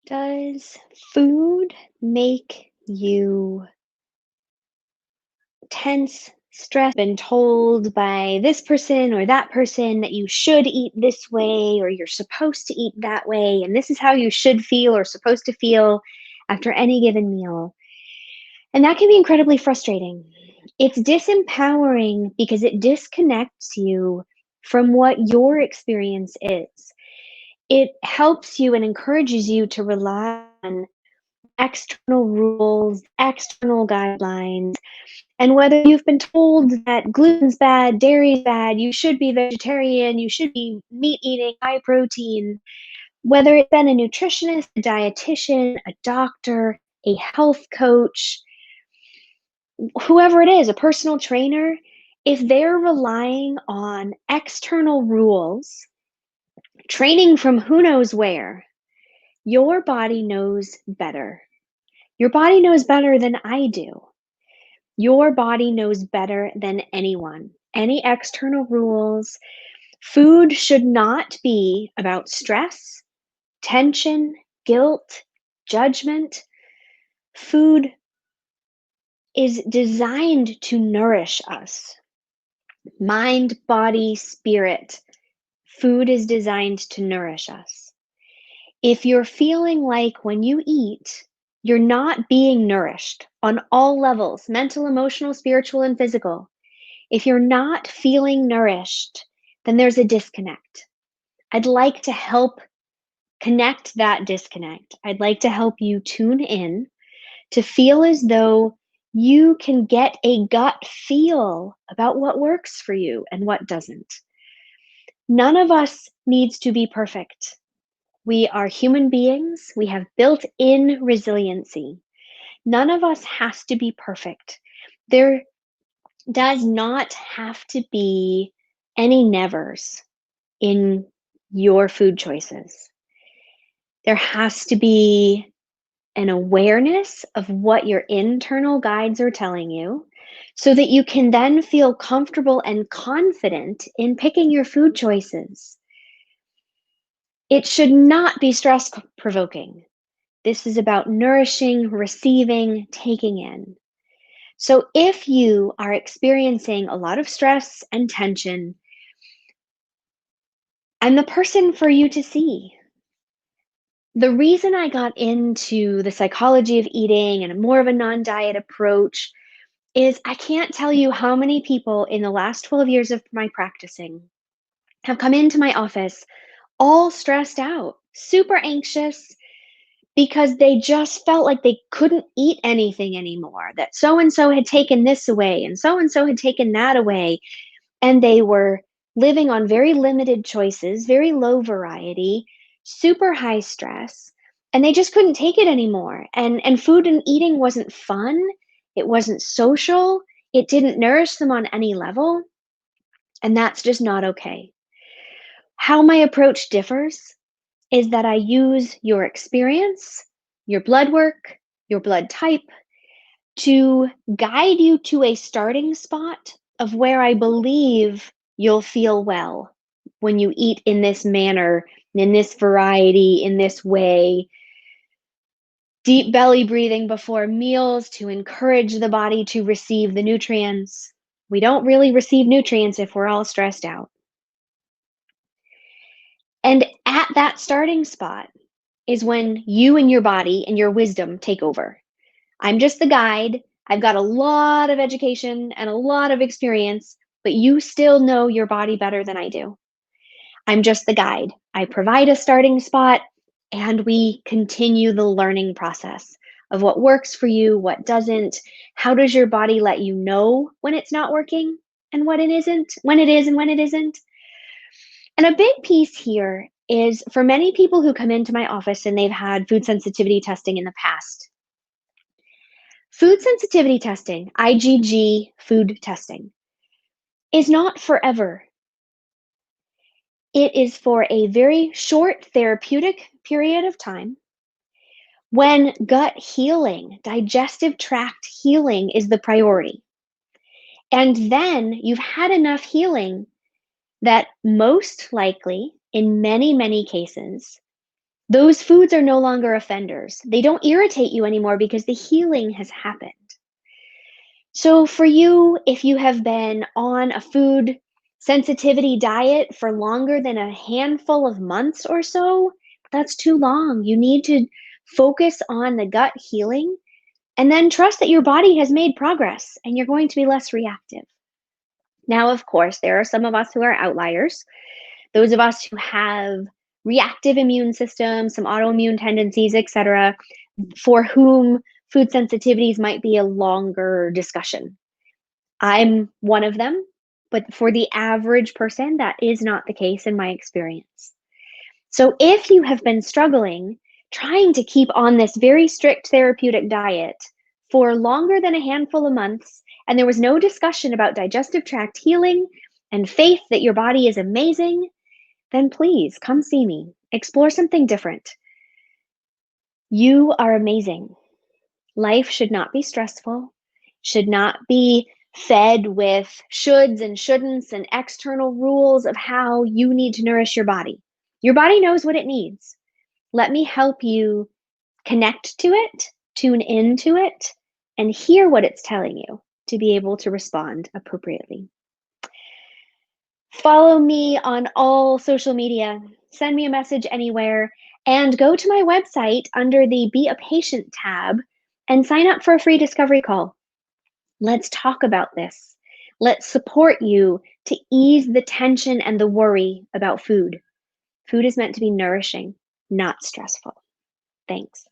Does food make you tense, stressed, been told by this person or that person that you should eat this way or you're supposed to eat that way, and this is how you should feel or supposed to feel after any given meal? And that can be incredibly frustrating. It's disempowering because it disconnects you from what your experience is. It helps you and encourages you to rely on external rules, external guidelines, and whether you've been told that gluten's bad, dairy's bad, you should be vegetarian, you should be meat eating, high protein, whether it's been a nutritionist, a dietitian, a doctor, a health coach, whoever it is, a personal trainer, if they're relying on external rules, training from who knows where, your body knows better. Your body knows better than I do. Your body knows better than anyone. Any external rules. Food should not be about stress, tension, guilt, judgment. Food is designed to nourish us. Mind, body, spirit. Food is designed to nourish us. If you're feeling like when you eat, you're not being nourished on all levels, mental, emotional, spiritual, and physical. If you're not feeling nourished, then there's a disconnect. I'd like to help connect that disconnect. I'd like to help you tune in to feel as though you can get a gut feel about what works for you and what doesn't. None of us needs to be perfect. We are human beings. We have built in resiliency. None of us has to be perfect. There does not have to be any nevers in your food choices. There has to be an awareness of what your internal guides are telling you so that you can then feel comfortable and confident in picking your food choices. It should not be stress provoking. This is about nourishing, receiving, taking in. So if you are experiencing a lot of stress and tension, I'm the person for you to see. The reason I got into the psychology of eating and more of a non diet approach is I can't tell you how many people in the last 12 years of my practicing have come into my office all stressed out, super anxious, because they just felt like they couldn't eat anything anymore, that so and so had taken this away and so had taken that away. And they were living on very limited choices, very low variety, super high stress, and they just couldn't take it anymore. And food and eating wasn't fun, it wasn't social, it didn't nourish them on any level, and that's just not okay. How my approach differs is that I use your experience, your blood work, your blood type to guide you to a starting spot of where I believe you'll feel well when you eat in this manner, in this variety, in this way. Deep belly breathing before meals to encourage the body to receive the nutrients. We don't really receive nutrients if we're all stressed out. And at that starting spot is when you and your body and your wisdom take over. I'm just the guide. I've got a lot of education and a lot of experience, but you still know your body better than I do. I'm just the guide. I provide a starting spot and we continue the learning process of what works for you, what doesn't. How does your body let you know when it's not working and what it isn't, when it is and when it isn't? And a big piece here is for many people who come into my office and they've had food sensitivity testing in the past. Food sensitivity testing, IgG food testing, is not forever. It is for a very short therapeutic period of time when gut healing, digestive tract healing is the priority. And then you've had enough healing that most likely, in many, many cases, Those foods are no longer offenders. They don't irritate you anymore because the healing has happened. So, for you, if you have been on a food sensitivity diet for longer than a handful of months or so, that's too long. You need to focus on the gut healing and then trust that your body has made progress and you're going to be less reactive. Now, of course, there are some of us who are outliers, those of us who have reactive immune systems, some autoimmune tendencies, etc., for whom food sensitivities might be a longer discussion. I'm one of them, but for the average person, that is not the case in my experience. So if you have been struggling trying to keep on this very strict therapeutic diet for longer than a handful of months, and there was no discussion about digestive tract healing and faith that your body is amazing, then please come see me. Explore something different. You are amazing. Life should not be stressful, should not be fed with shoulds and shouldn'ts and external rules of how you need to nourish your body. Your body knows what it needs. Let me help you connect to it, tune into it, and hear what it's telling you to be able to respond appropriately. Follow me on all social media, send me a message anywhere, and go to my website under the Be a Patient tab and sign up for a free discovery call. Let's talk about this. Let's support you to ease the tension and the worry about food. Food is meant to be nourishing, not stressful. Thanks.